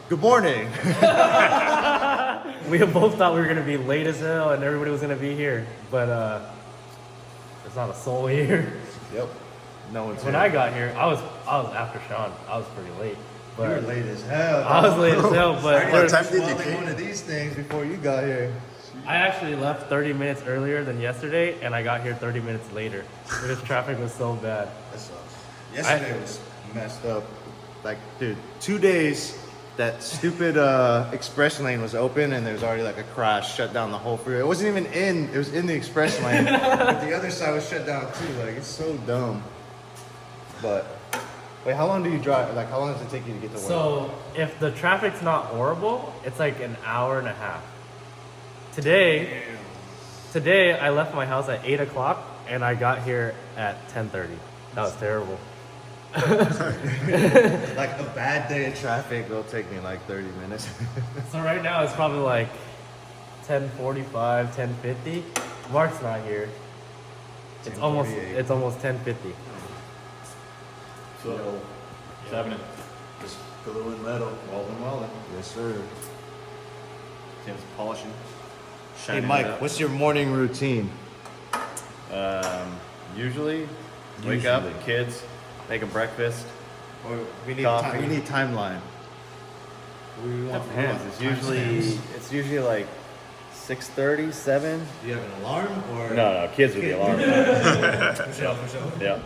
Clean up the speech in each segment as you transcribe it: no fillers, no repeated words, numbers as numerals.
Good morning. We both thought we were gonna be late as hell and everybody was gonna be here, but there's not a soul here. Yep. No one's When here. I got here, I was after Sean. I was pretty late. You were late as hell. I was late as hell, but What time did you get one of these things before you got here? I actually left 30 minutes earlier than yesterday, and I got here 30 minutes later because traffic was so bad. That sucks. Yesterday was messed up. Like, dude, 2 days that stupid express lane was open and there was already like a crash, shut down the whole freeway. It wasn't even in, it was in the express lane, but the other side was shut down too. Like, it's so dumb. But, wait, how long do you drive? Like, how long does it take you to get to work? So if the traffic's not horrible, it's like an hour and a half. Today I left my house at 8 o'clock and I got here at 10:30. That was terrible. Like a bad day of traffic will take me like 30 minutes. So right now it's probably like 10:45, 10:50. Mark's not here. It's almost 10:50. So, what's happening? Just gluing metal. Welding. Yes, sir. Tim's polishing. Hey, Shining Mike, it up. what's your morning routine? Usually, wake up, kids, make them breakfast. Or we need Coffee. we need timeline. We want, Depends. It's usually like 6:30, 7. Do you have an alarm or? No, kids are the alarm. For sure. Yeah.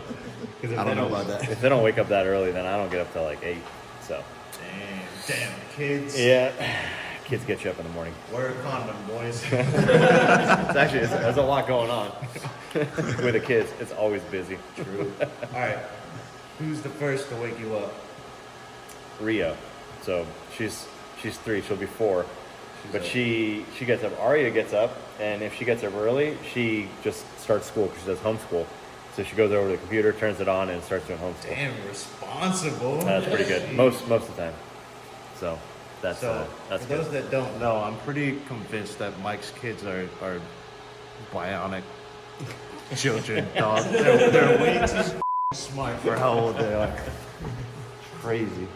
I don't know about that. If they don't wake up that early, then I don't get up till like 8. So. Damn, kids. Yeah. Kids get you up in the morning. Wear a condom, boys. There's a lot going on with the kids. It's always busy. True. All right. Who's the first to wake you up? Rio. So she's 3. She'll be 4. But she gets up. Aria gets up, and if she gets up early, she just starts school because she does homeschool. So she goes over to the computer, turns it on, and starts doing homeschool. Damn, responsible. That's pretty good. Most of the time. So that's So, that's for good. those that don't know, I'm pretty convinced that Mike's kids are bionic children, dog. They're way too smart for how old they are. Crazy.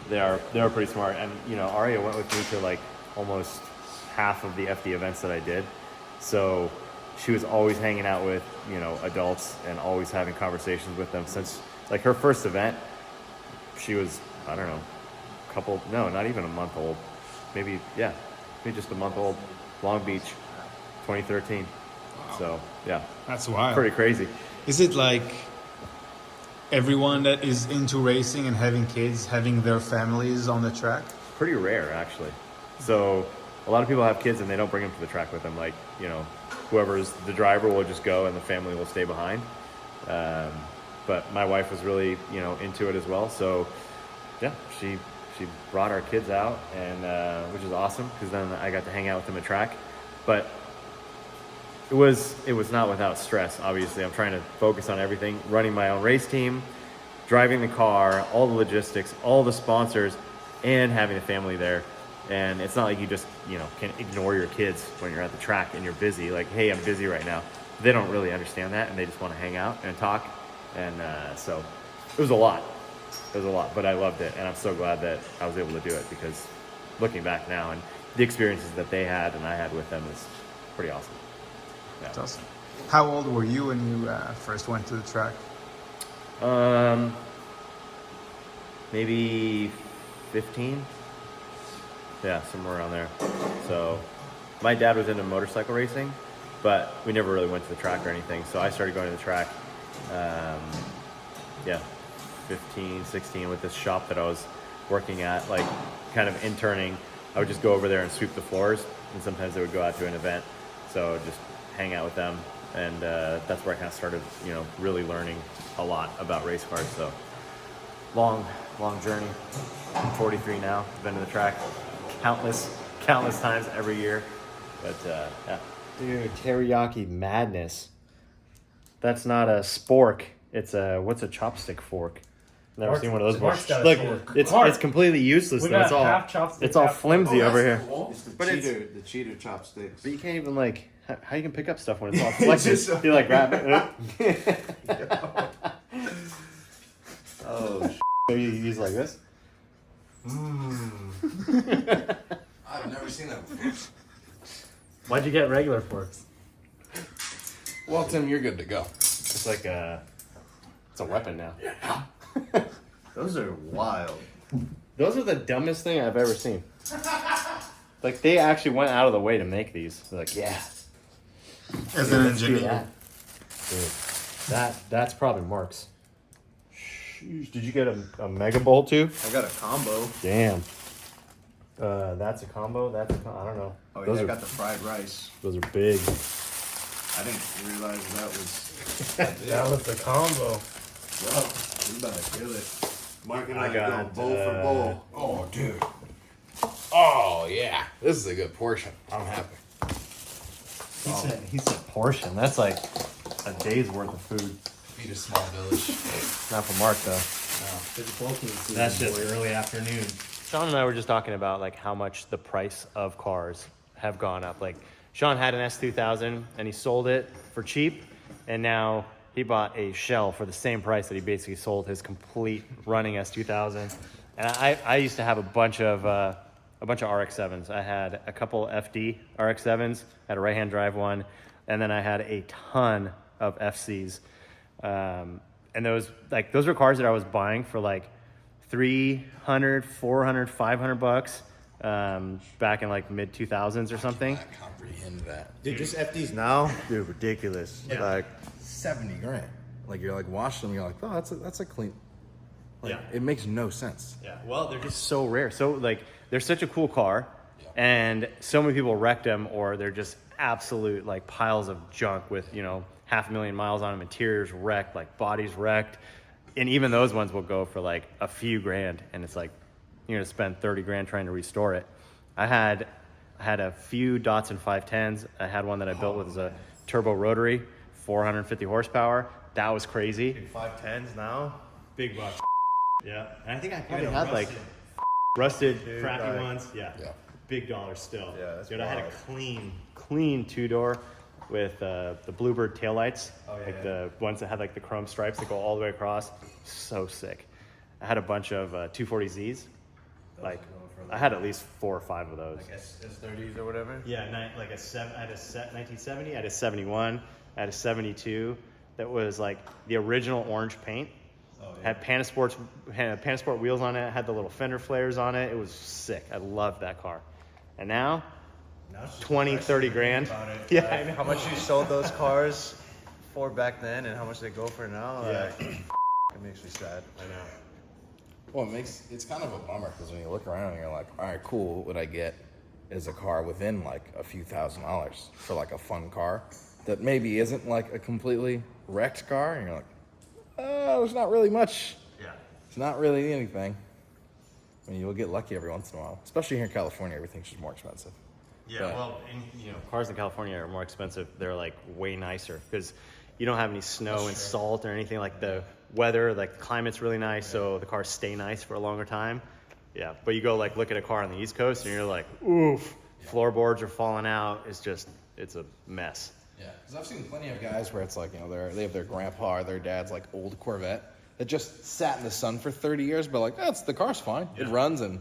They're pretty smart, and Aria went with me to like almost half of the FD events that I did. So she was always hanging out with adults and always having conversations with them since like her first event. She was, I don't know, not even a month old, maybe just a month old. Long Beach, 2013. Wow. So yeah, That's wild. pretty crazy. Is it like everyone that is into racing and having kids having their families on the track? Pretty rare, actually. So a lot of people have kids and they don't bring them to the track with them. Like, whoever's the driver will just go and the family will stay behind. But my wife was really, into it as well. So yeah, she brought our kids out, and which is awesome because then I got to hang out with them at track. But it was not without stress. Obviously, I'm trying to focus on everything: running my own race team, driving the car, all the logistics, all the sponsors, and having a family there. And it's not like you just can ignore your kids when you're at the track and you're busy. Like, hey, I'm busy right now. They don't really understand that, and they just want to hang out and talk. And so it was a lot. But I loved it, and I'm so glad that I was able to do it because looking back now and the experiences that they had and I had with them is pretty awesome. Yeah. That's awesome. How old were you when you first went to the track? Maybe 15. Yeah, somewhere around there. So my dad was into motorcycle racing, but we never really went to the track or anything. So I started going to the track, 15, 16 with this shop that I was working at, like kind of interning. I would just go over there and sweep the floors, and sometimes they would go out to an event. So just hang out with them, and that's where I kind of started, really learning a lot about race cars. So long journey. I'm 43 now. I've been to the track countless times every year. But yeah. Dude, teriyaki madness. That's not a spork. It's what's a chopstick fork? Never seen one of those before. Mark's got a Look, fork. it's completely useless We though. got half chopstick, It's all half- flimsy over here. It's the But it's- the cheater chopsticks. But you can't even like how you can pick up stuff when it's all flexible. You like grab it. Oh, You use like this. I've never seen that before. Why'd you get regular forks? Well, Tim, you're good to go. It's like it's a weapon now. Those are wild. Those are the dumbest thing I've ever seen. Like they actually went out of the way to make these. They're like, yeah, As an let's do engineer. that. That's probably Mark's. Sheesh, did you get a mega bowl too? I got a combo. Damn. That's a combo. I don't know. Oh yeah, those I are got the fried rice. those are big. I didn't realize that was. That was the combo. Well, we about to kill it. Mark and I I got, go bowl for bowl. Oh, dude. Oh, yeah. This is a good portion. I'm happy. He said portion. That's like a day's worth of food. Feed a small village. Not for Mark though. That's just early afternoon. Sean and I were just talking about like how much the price of cars have gone up. Like Sean had an S2000 and he sold it for cheap, and now he bought a shell for the same price that he basically sold his complete running S2000. And I used to have a bunch of RX-7s. I had a couple FD RX-7s, had a right-hand drive one, and then I had a ton of FCs. And those were cars that I was buying for like $300, $400, $500 back in like mid 2000s or something. I comprehend that. Dude, just FDs now, dude, ridiculous. Yeah. Like 70 grand. Like you're like washing them, you're like, oh, that's a clean. Like, Yeah. It makes no sense. Yeah, well, they're just so rare. So like, they're such a cool car, Yeah. and so many people wrecked them, or they're just absolute like piles of junk with 500,000 miles on them, interiors wrecked, like bodies wrecked, and even those ones will go for like a few grand, and it's like you're gonna spend 30 grand trying to restore it. I had a few Datsun 510s. I had one that I built with a turbo rotary, 450 horsepower. That was crazy. 510s now. Big bucks. Yeah, and I think I probably had like rusted, crappy like- ones. Yeah. Yeah. Big dollars still. Yeah, that's Dude, I had a wild. clean two-door with the Bluebird taillights. Oh, yeah, like yeah. the ones that had like the chrome stripes that go all the way across. So sick. I had a bunch of 240Zs. Like, are going for, I had at least 4 or 5 of those. Like S30s or whatever. Yeah, I had a 1970, I had a 71, I had a 72 that was like the original orange paint. Oh, yeah. Had Panasport wheels on it, had the little fender flares on it. It was sick. I loved that car. And now, Now it's just 20, 30 grand. about it. Yeah, Like, I know. how much you sold those cars for back then and how much they go for now. Yeah. Like, it makes me sad. I know. Well, it's kind of a bummer because when you look around and you're like, all right, cool. What I get is a car within like a few $1,000s for like a fun car that maybe isn't like a completely wrecked car. And you're like, there's not really much. Yeah. It's not really anything. I mean, you'll get lucky every once in a while, especially here in California. Everything's just more expensive. Yeah, But- well, and, cars in California are more expensive. They're like way nicer because you don't have any snow and salt or anything. Like the weather, like the climate's really nice, so the cars stay nice for a longer time. Yeah, but you go like look at a car on the East Coast and you're like, oof, floorboards are falling out. It's a mess. Yeah, because I've seen plenty of guys where it's like, they have their grandpa or their dad's like old Corvette that just sat in the sun for 30 years, but like, the car's fine. It Yeah. runs and,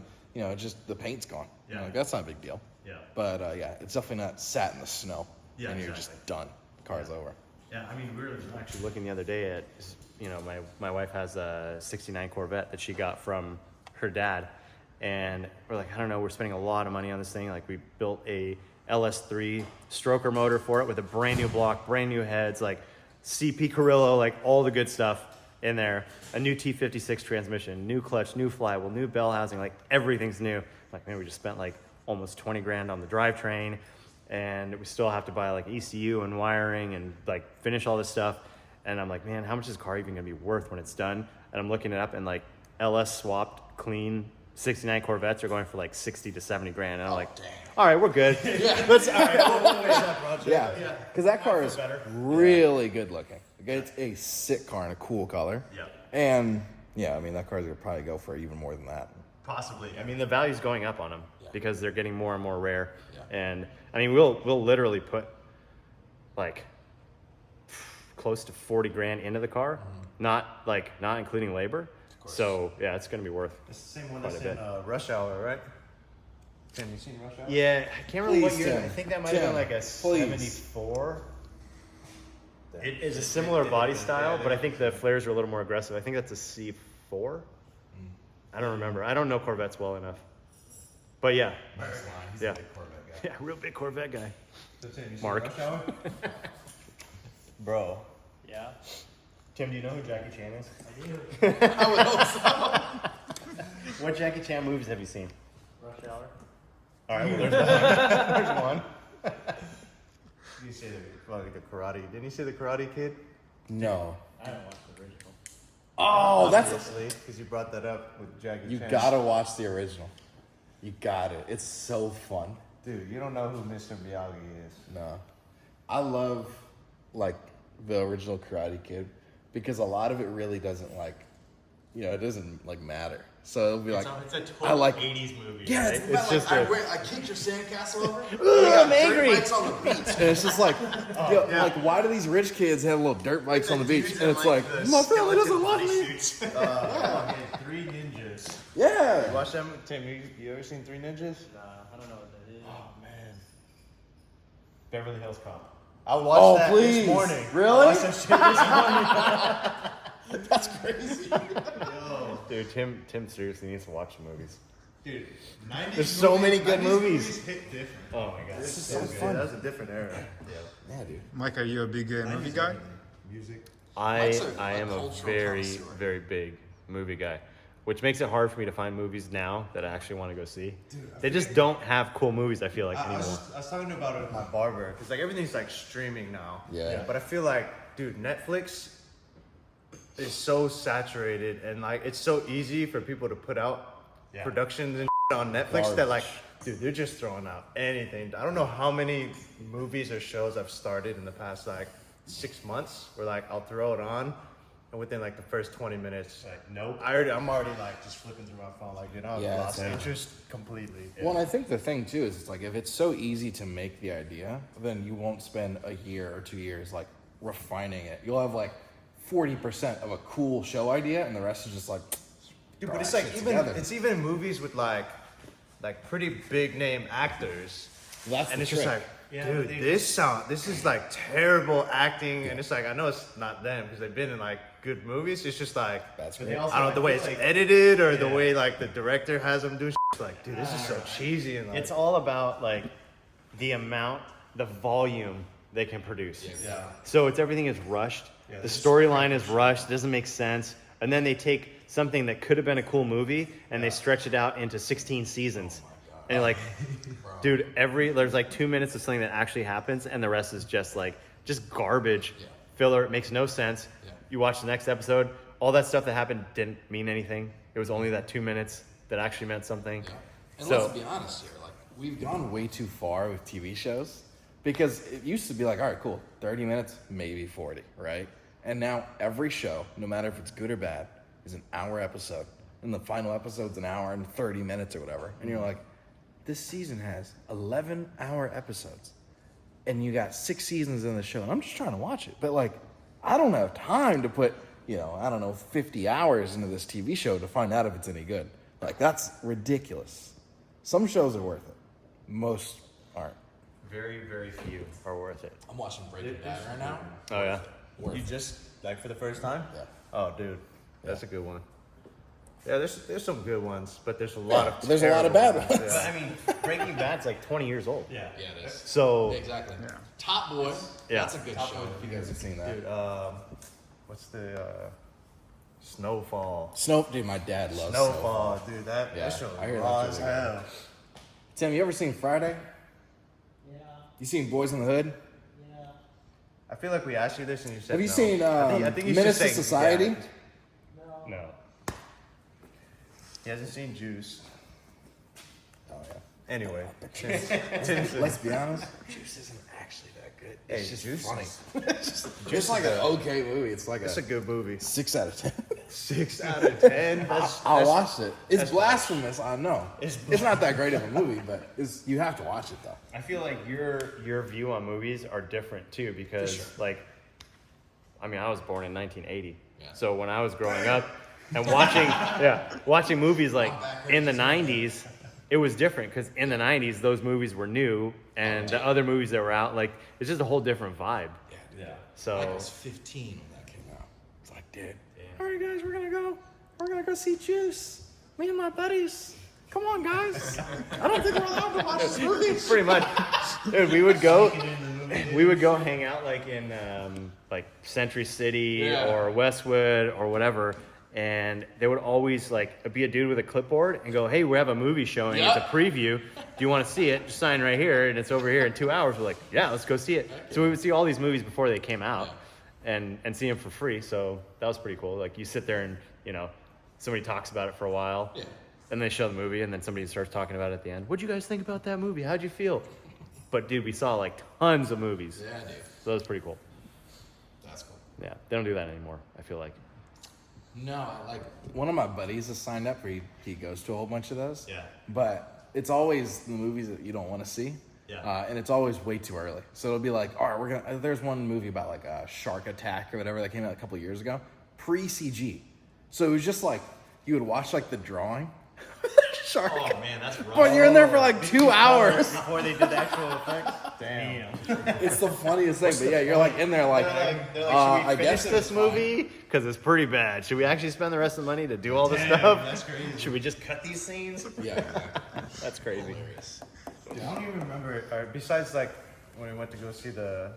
just the paint's gone. Yeah. Like, that's not a big deal. Yeah. But it's definitely not sat in the snow. Yeah, and you're exactly. just done. The car's over. Yeah, I mean, we were actually looking the other day at, my wife has a '69 Corvette that she got from her dad, and we're like, I don't know, we're spending a lot of money on this thing. Like, we built a LS3 stroker motor for it with a brand new block, brand new heads, like CP Carrillo, like all the good stuff in there. A new T56 transmission, new clutch, new flywheel, new bell housing, like everything's new. Like, man, we just spent like almost 20 grand on the drivetrain, and we still have to buy like ECU and wiring and like finish all this stuff. And I'm like, man, how much is the car even gonna be worth when it's done? And I'm looking it up, and like LS swapped clean 69 Corvettes are going for like 60 to 70 grand. And I'm like, all right, we're good. Let's, all right. Yeah, because that car is really good looking. It's a sick car in a cool color. Yeah. And I mean, that car's gonna probably go for even more than that. Possibly. I mean, the value's going up on them because they're getting more and more rare. Yeah. And I mean, we'll literally put like close to 40 grand into the car, not including labor. So yeah, it's gonna be worth. It's the same one Quite that's a in bit. Rush Hour, right? Tim, you seen Rush Hour? Yeah, I can't remember what Please, year. Tim. I think that might have been Tim, like a please. 74. It is a similar body style, but I think the flares are a little more aggressive. I think that's a C4. I don't remember. I don't know Corvettes well enough. But yeah, He's Yeah. a big Corvette guy. yeah, real big Corvette guy. So, Tim, you seen Mark. Rush Hour? Bro. Yeah. Tim, do you know who Jackie Chan is? I do. I would hope so. What Jackie Chan movies have you seen? Rush Hour. All right, well, there's one. You say the Karate? Didn't you say the Karate Kid? No. I haven't watched the original. Oh, that's Obviously, because you brought that up with Jackie you Chan. gotta watch the original. You got it. It's so fun. Dude, you don't know who Mr. Miyagi is. No, I love like the original Karate Kid because a lot of it really doesn't like, it doesn't like matter. So it'll be like, It's a total I like 80s movie. yeah, right? it's just a- I kicked your sandcastle over. I'm angry. Dirt bikes on the beach, and it's just like, like why do these rich kids have little dirt bikes on the beach? And it's like, my family doesn't love me. Okay, Three Ninjas. Yeah. You watch them, Tim? You ever seen Three Ninjas? Nah, I don't know what that is. Oh man, Beverly Hills Cop. I watched Oh, that please. this morning. Really? I watched that shit this morning. That's crazy. Dude, Tim seriously needs to watch the movies. Dude, There's so many good movies. hit different. Oh my god. This is so That fun. was a different era. Yeah, dude. Mike, are you a big movie guy? Music. I Mike's a am a cultural very, connoisseur. very big movie guy, which makes it hard for me to find movies now that I actually want to go see. They just don't have cool movies, I feel like, I anymore. was talking about it with my barber because like everything's like streaming now. Yeah. But I feel like, dude, Netflix is so saturated and like it's so easy for people to put out productions and on Netflix that like, dude, they're just throwing out anything. I don't know how many movies or shows I've started in the past like 6 months where like I'll throw it on and within like the first 20 minutes, like nope. I'm already like just flipping through my phone like, dude, I lost same. interest completely. Well, and I think the thing too is it's like if it's so easy to make the idea, then you won't spend a year or 2 years like refining it. You'll have like 40% of a cool show idea, and the rest is just like, Dude, throw but it's that like shit even together. it's even movies with like pretty big name actors, That's and the it's just trick. like, dude, this is like terrible acting, and it's like I know it's not them because they've been in like good movies. It's just like That's I great. don't know the way it's edited or the way like the director has them do. It's like, dude, this is so cheesy and like, It's all about like the amount, the volume they can produce. yeah. So everything is rushed. Yeah, The this is storyline is rushed. Doesn't make sense. And then they take something that could have been a cool movie and they stretch it out into 16 seasons. And like, dude, there's like 2 minutes of something that actually happens, and the rest is just garbage, filler. It makes no sense. Yeah. You watch the next episode, all that stuff that happened didn't mean anything. It was only that 2 minutes that actually meant something. Yeah. And So- let's be honest here, like we've gone way too far with TV shows because it used to be like, all right, cool, 30 minutes, maybe 40, right? And now every show, no matter if it's good or bad, is an hour episode, and the final episode's an hour and 30 minutes or whatever. And you're like, this season has 11-hour episodes, and you got 6 seasons in the show, and I'm just trying to watch it, but like, I don't have time to put, 50 hours into this TV show to find out if it's any good. Like, that's ridiculous. Some shows are worth it. Most aren't. Very, very few are worth it. I'm watching Breaking Bad right now. Oh, yeah? You just like for the first time? Yeah. Oh, dude, that's a good one. Yeah, there's some good ones, but there's a lot of there's a lot of bad terrible ones. But I mean, Breaking Bad's like 20 years old. Yeah. Yeah, it is. So, Exactly. Top Boy. Yeah. That's a good show. If you guys have seen that. Dude, what's the Snowfall? Dude, my dad loves Snowfall, dude. That Yeah, show I hear raw that's as really good. hell. Tim, you ever seen Friday? Yeah. You seen Boys in the Hood? Yeah. I feel like we asked you this and you said Have you no. seen I think you should Menace to say Society? yeah. No. no. He hasn't seen Juice. Oh yeah. Anyway, Let's be honest. Juice isn't actually that good. It's Hey, just Juice funny. is- It's like an okay movie. It's like it's a good movie. 6 out of 10. 6 out of 10. I watched it. It's blasphemous. I know. It's It's not that great of a movie, but you have to watch it though. I feel like your view on movies are different too because sure. like, I mean, I was born in 1980. Yeah. So when I was growing up, And watching movies like in the 90s, it was different because in the 90s, those movies were new and the other movies that were out, like, it's just a whole different vibe. Yeah. So I was 15 when that came out. It's like, dude, all right, guys, we're gonna go see Juice. Me and my buddies. Come on, guys. I don't think we're allowed to watch this movie. pretty much, dude, we would go hang out like in like Century City or Westwood or whatever, and they would always like be a dude with a clipboard and go, hey, we have a movie showing. It's a preview. Do you want to see it? Just sign right here, and it's over here in 2 hours. We're like, yeah, let's go see it. So we would see all these movies before they came out and see them for free. So that was pretty cool. Like you sit there and, you know, somebody talks about it for a while. Yeah. And they show the movie, and then somebody starts talking about it at the end. What'd you guys think about that movie? How'd you feel? But dude, we saw like tons of movies. Yeah, dude. So that was pretty cool. That's cool. Yeah, they don't do that anymore, I feel like. No, like one of my buddies is signed up for he goes to a whole bunch of those. Yeah. But it's always the movies that you don't want to see. Yeah. And it's always way too early. So it'll be like, all right, there's one movie about like a shark attack or whatever that came out a couple of years ago, pre-CG. So it was just like you would watch like the drawing. Shark. Oh man, that's rough. But you're in there for like 2 hours. Before they did the actual effects. Damn. It's the funniest thing. But yeah, you're like in there like, They're like, I guess This movie, because it's pretty bad. Should we actually spend the rest of the money to do all this stuff? That's crazy. Should we just cut these scenes? Yeah. That's crazy. I don't even remember. Besides, like when we went to go see the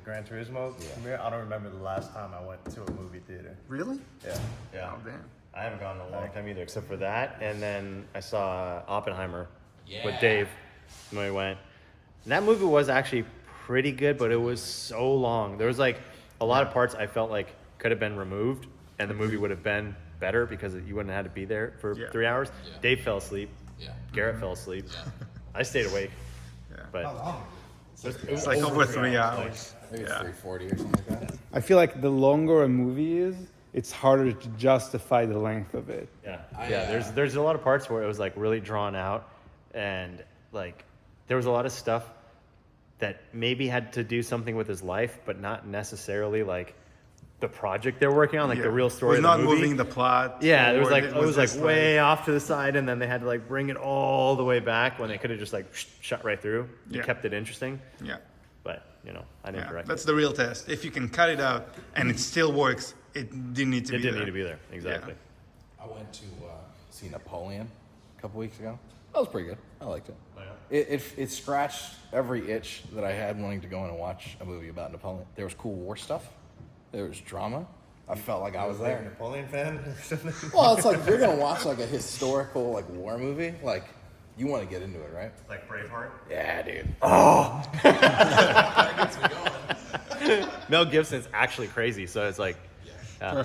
Gran Turismo premiere, I don't remember the last time I went to a movie theater. Really? Yeah. Yeah. Oh, damn. I haven't gone in a long time either, except for that. And then I saw Oppenheimer with Dave when we went. And that movie was actually pretty good, but it was so long. There was like a lot of parts I felt like could have been removed, and the movie would have been better because you wouldn't have had to be there for 3 hours. Yeah. Dave fell asleep. Yeah. Garrett fell asleep. I stayed awake. Yeah. But How long? It's like over 3 hours. Maybe Yeah. 340 or something like that. I feel like the longer a movie is, it's harder to justify the length of it. Yeah. There's a lot of parts where it was like really drawn out, and like there was a lot of stuff that maybe had to do something with his life, but not necessarily like the project they're working on, like the real story was of the not movie. moving the plot. Yeah, there was forward. like it was like just way off to the side, and then they had to like bring it all the way back when they could have just like shot right through. Yeah. Kept it interesting, Yeah. but you know, I didn't Yeah, direct that's it. the real test. If you can cut it out and it still works, it didn't need to It be didn't there. need to be there, exactly. I went to see Napoleon a couple weeks ago. That was pretty good. I liked it. Oh, It scratched every itch that I had wanting to go in and watch a movie about Napoleon. There was cool war stuff. There was drama. I felt like I was Like a there. Napoleon fan or something? Well, it's like if you're gonna watch like a historical like war movie, like you want to get into it, right? Like Braveheart. Yeah, dude. Mel Gibson's actually crazy, so it's like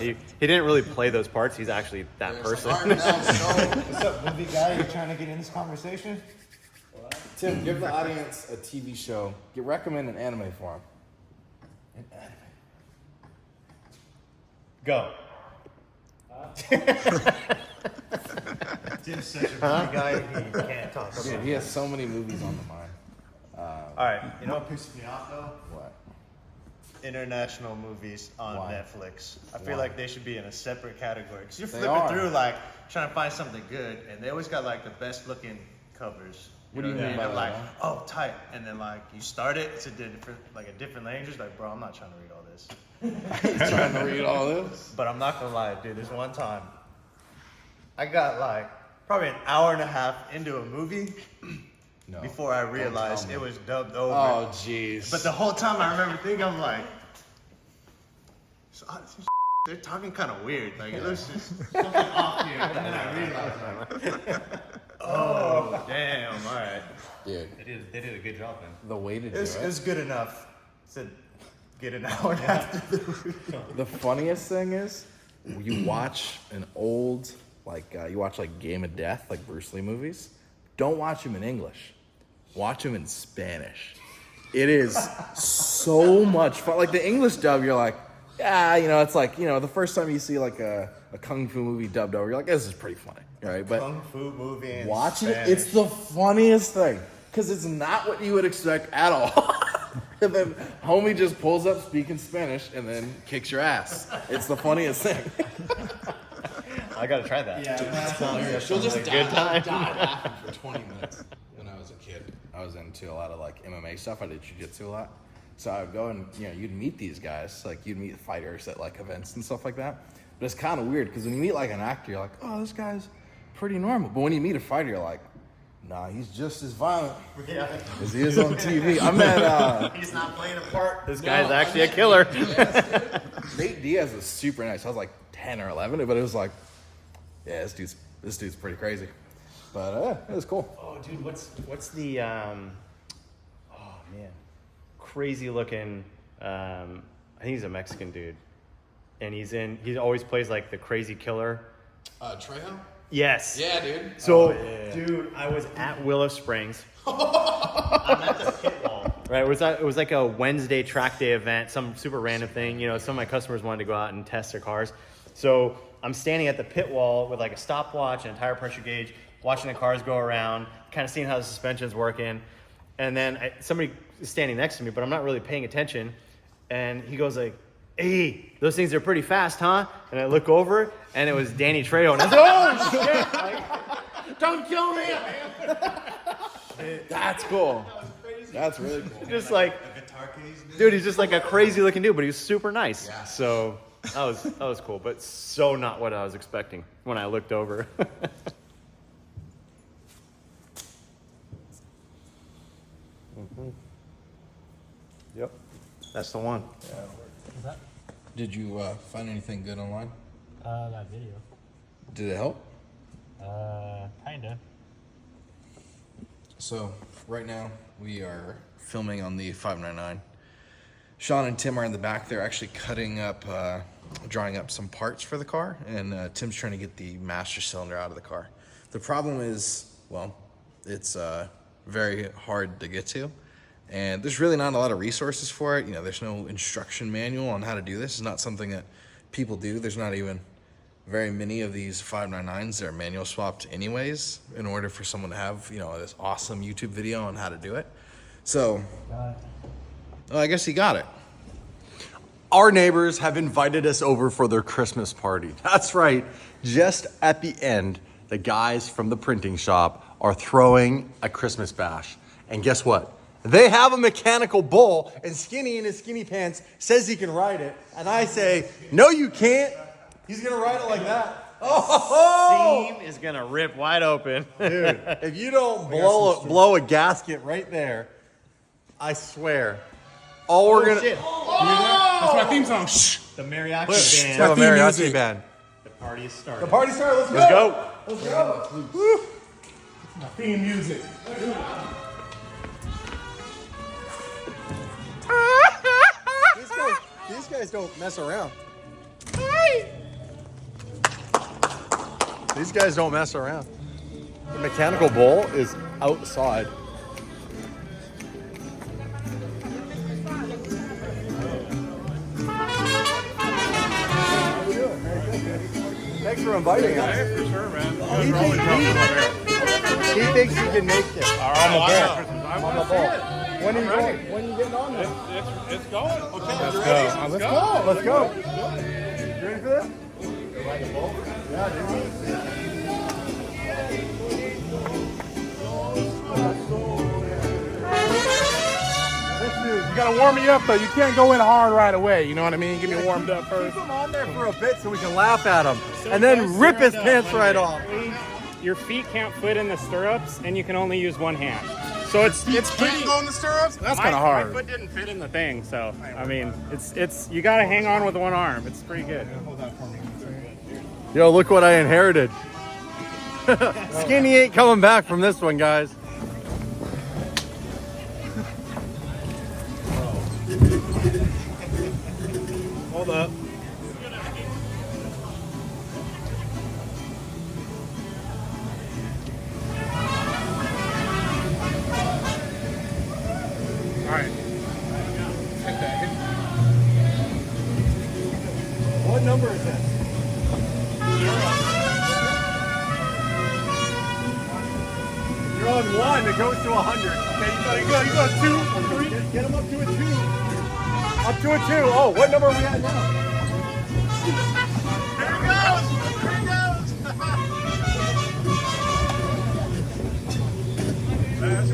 he didn't really play those parts. He's actually that person. What's up, movie guy? You trying to get in this conversation? Tim, give the audience a TV show. Recommend an anime for them. Go. Tim's such a movie guy, he can't talk about Dude, he has so many movies on the mind. All right, you know what pisses me off though? What? International movies on Why? Netflix. I feel Why? like they should be in a separate category because you're They flipping are. through like trying to find something good, and they always got like the best looking covers. What do you know mean what I by Like, that? oh, tight, and then like you start it, it's a different language. Like, bro, I'm not trying to read all this. Trying to read all this? But I'm not gonna lie, dude. There's one time I got like probably an hour and a half into a movie No. before I Don't realized tell it me. was dubbed over. Oh, jeez. But the whole time I remember thinking, I'm like, they're talking kind of weird. Like it looks just something off here. And then I realized, like, oh damn! All right, Dude, They did a good job, man. the way to do it was good enough to get an hour and a half. The funniest thing is, you watch an old, like, you watch like Game of Death, like Bruce Lee movies. Don't watch them in English. Watch them in Spanish. It is so much fun. Like the English dub, you're like, yeah, you know, it's like, you know, the first time you see like a kung fu movie dubbed over, you're like, this is pretty funny, right? But Kung fu movie. In watching it, Spanish. it's the funniest thing because it's not what you would expect at all. And then homie just pulls up speaking Spanish and then kicks your ass. It's the funniest thing. I gotta try that. She'll just like a good time. die laughing for 20 minutes. When I was a kid, I was into a lot of like MMA stuff. I did jiu-jitsu a lot. So I would go and, you'd meet these guys. Like, you'd meet fighters at like events and stuff like that. But it's kind of weird because when you meet like an actor, you're like, oh, this guy's pretty normal. But when you meet a fighter, you're like, nah, he's just as violent as he is on TV. I met, He's not playing a part. This guy's actually a killer. Nate Diaz was super nice. I was like 10 or 11, but it was like, yeah, this dude's pretty crazy. But it was cool. Oh, dude, what's the crazy looking? I think he's a Mexican dude, and he always plays like the crazy killer. Trejo? Yes. Yeah, dude. So, dude, I was at Willow Springs. I'm at the pit wall. Right, it was like a Wednesday track day event, some super random thing. Some of my customers wanted to go out and test their cars. So I'm standing at the pit wall with like a stopwatch and a tire pressure gauge, watching the cars go around, kind of seeing how the suspension's working. And then somebody is standing next to me, but I'm not really paying attention. And he goes like, hey, those things are pretty fast, huh? And I look over, and it was Danny Trejo. And I was like, oh, shit. Don't kill me. That's cool. That's really cool. Just like, dude, he's just like a crazy looking dude, but he was super nice. Yeah. So that was cool, but so not what I was expecting when I looked over. Yep. That's the one. Did you find anything good online? That video. Did it help? Kinda. So right now we are filming on the 599. Sean and Tim are in the back. They're actually drawing up some parts for the car, and Tim's trying to get the master cylinder out of the car. The problem is, well, it's very hard to get to, and there's really not a lot of resources for it. There's no instruction manual on how to do this. It's not something that people do. There's not even very many of these 599s that are manual swapped anyways, in order for someone to have, this awesome YouTube video on how to do it. So, well, I guess he got it. Our neighbors have invited us over for their Christmas party. That's right. Just at the end, the guys from the printing shop are throwing a Christmas bash. And guess what? They have a mechanical bull, and Skinny in his skinny pants says he can ride it. And I say, no, you can't. He's going to ride it like that. Oh! Seam is going to rip wide open. Dude, if you don't blow a gasket right there, I swear, all we're going to... Shit. That's my theme song. Shh. The mariachi band. Have a theme mariachi music. band. The party is started. The party started. Let's go. Let's go. Let's go. My theme music. These guys don't mess around. These guys don't mess around. The mechanical bull is outside. Thanks for inviting us. For sure, man. He thinks he can make it. I'm On the bull. When are you going? When are you getting on there? It's going. Okay, let's go. Let's go. Let's go. You ready for this? Yeah, You gotta warm me up though. You can't go in hard right away. You know what I mean? Get me warmed up first. Keep him on there for a bit so we can laugh at him. And then rip his pants right off. Your feet can't fit in the stirrups, and you can only use one hand. So it's pretty. Go in the stirrups? That's My kind of hard. foot didn't fit in the thing, so I mean, it's you got to hang on with one arm. It's pretty good. Yo, look what I inherited. Skinny ain't coming back from this one, guys. Hold up. All right. Hit that. What number is this? You're on one, it goes to 100. Okay, you got 2 or 3? Get him up to a 2. Up to a 2. Oh, what number are we at now? Here he goes! Here he goes! I'm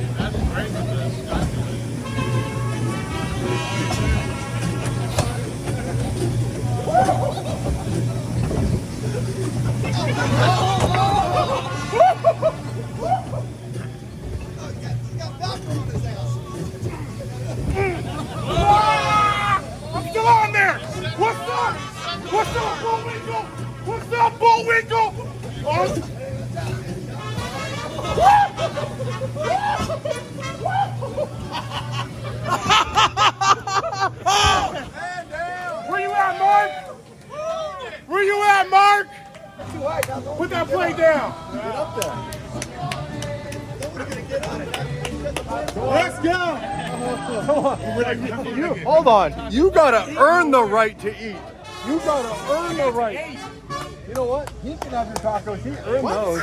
still on there. What's up? What's up, Bullwinkle? What's up, Bullwinkle? Where you at, Mark? Where you at, Mark? Put that plate down. Get up there. Let's go. Hold on. You gotta earn the right to eat. You gotta earn the right. You know what? He can have your tacos. He earned those.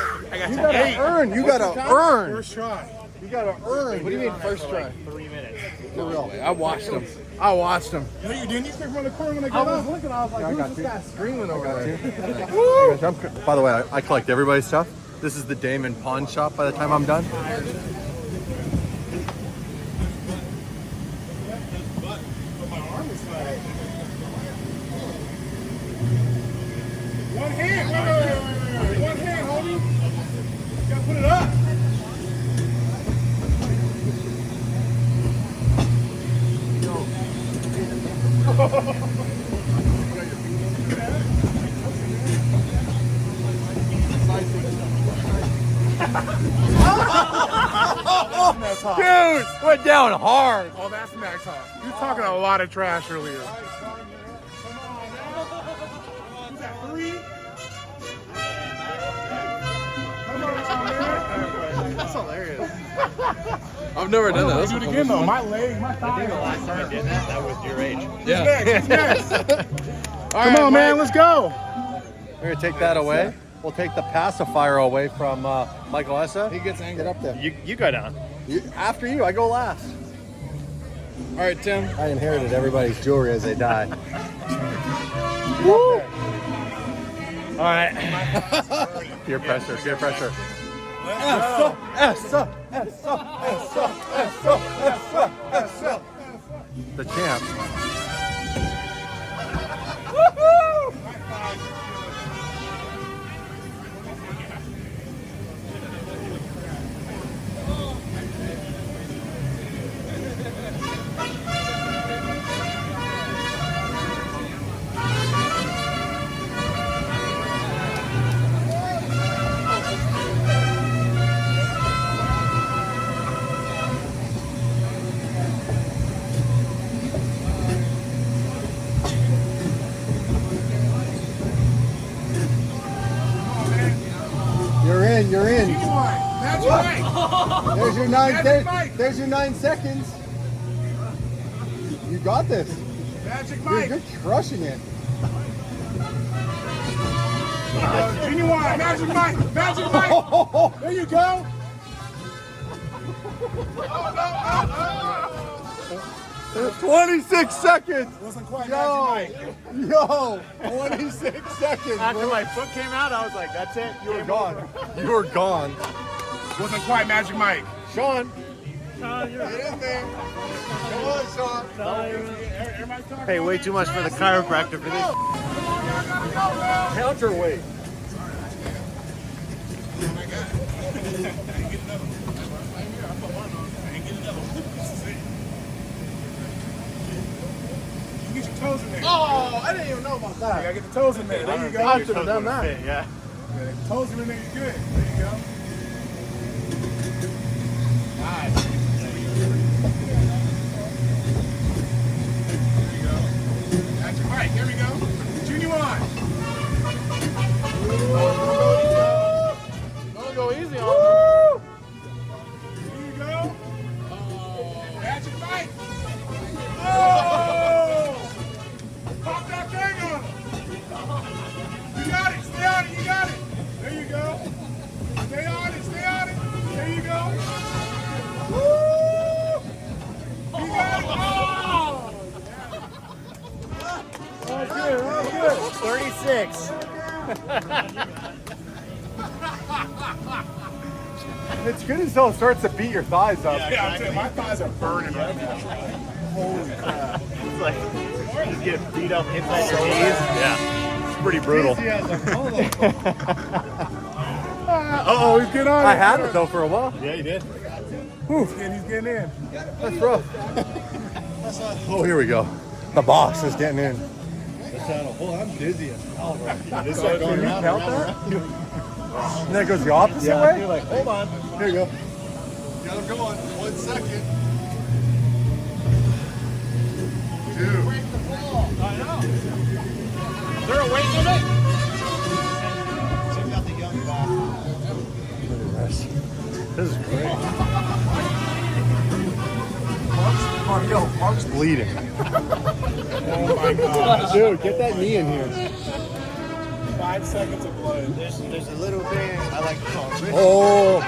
You gotta earn. You gotta earn. First try. You gotta earn. What do you mean first try? 3 minutes. For real. I watched him. I watched him. No, you didn't. You came from the corner when I got up. I was looking. I was like, who's this guy screaming over there? By the way, I collect everybody's stuff. This is the Damon pawn shop by the time I'm done. One hand. Wait. One hand, homie. You gotta put it up. Dude, went down hard. Oh, that's Max Hawk. You were talking a lot of trash earlier. Who's that, 3? Come on, man. That's hilarious. I've never done that. Do it again, though. My leg, my thigh. Last time I did that was your age. Who's next? Come on, man. Let's go. We're gonna take that away. We'll take the pacifier away from Michael Essa. He gets angry. Get up there. You go down. After you, I go last. All right, Tim. I inherited everybody's jewelry as they die. All right. Peer pressure, peer pressure. The champ. You're in. Magic Mike. There's your there's your 9 seconds. You got this. Magic Mike. You're crushing it. Genuine. Magic Mike. Magic Mike. There you go. 26 seconds. Wasn't quite Yo, Magic Mike. yo, 26 seconds. After bro. my foot came out, I was like, that's it. You were gone. You were gone. Wasn't quite Magic Mike. Sean. Sean, you're Get in there. Come on, Sean. Everybody's talking Pay way too much for the chiropractor for this. Count your weight. Get your toes in there. Oh, I didn't even know about You that. gotta get the toes in there. There you go. I should have done that. Yeah. Yeah, toes in there, you're good. There you go. Nice. There you go. Magic Mike, here we go. Genuine. Don't go easy on There you go. Magic Mike. Oh! Pop that thing on him. You got it. Stay on it. You got it. There you go. Stay on it. Stay on it. There you go. Woo! You got it. Oh! That's good. That's good. 36. It's good as hell. It starts to beat your thighs up. Yeah, I'm saying my thighs are burning right now. Holy crap. It's like you just get beat up inside your knees. Yeah, it's pretty brutal. Uh-oh, he's getting on it. I had it though for a while. Yeah, you did. He's getting in. That's rough. Oh, here we go. The box is getting in. I'm dizzy as hell right now. This Can you count that? And then it goes the opposite way? You're like, hold on. Here you go. Got him going. 1 second. 2. Is there a weight limit? This is great. Mark's bleeding. Oh my god. Dude, get that knee in here. 5 seconds of blood. There's a little thing I like to call wrist. Oh.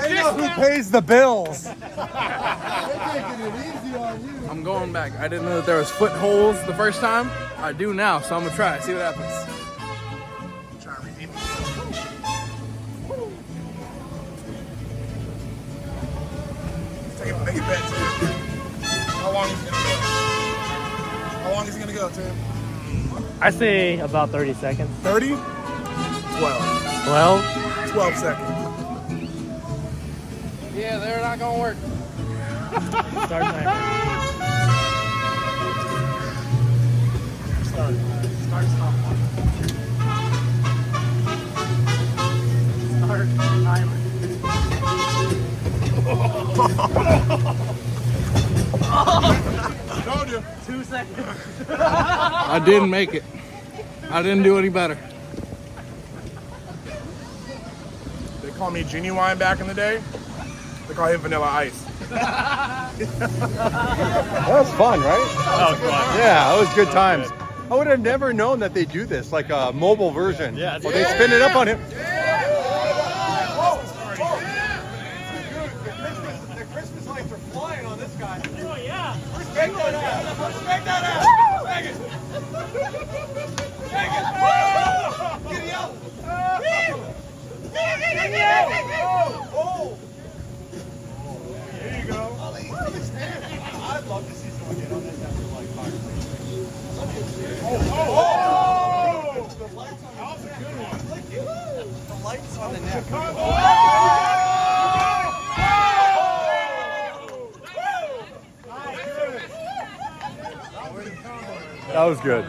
They know who pays the bills. I'm going back. I didn't know that there was footholds the first time. I do now, so I'm gonna try. See what happens. Take a bet, Tim. How long is he gonna go? How long is he gonna go, Tim? I say about 30 seconds. 30? 12. 12? 12 seconds. Yeah, they're not gonna work. Start timer. Start stop. Start timer. Told you. 2 seconds. I didn't make it. I didn't do any better. They call me Genuine back in the day. They call him Vanilla Ice. That was fun, right? That was fun. Yeah, it was good times. I would have never known that they do this, like a mobile version. Yeah, Or they spin it up on him. The Christmas lights are flying on this guy. Oh, yeah. Respect that ass. Respect that ass. Megan. Megan. Giddy up. Oh. There you go. I'd love to see someone get on this after like 5 Oh! The lights on That was a good one. the lights on the neck. That was good.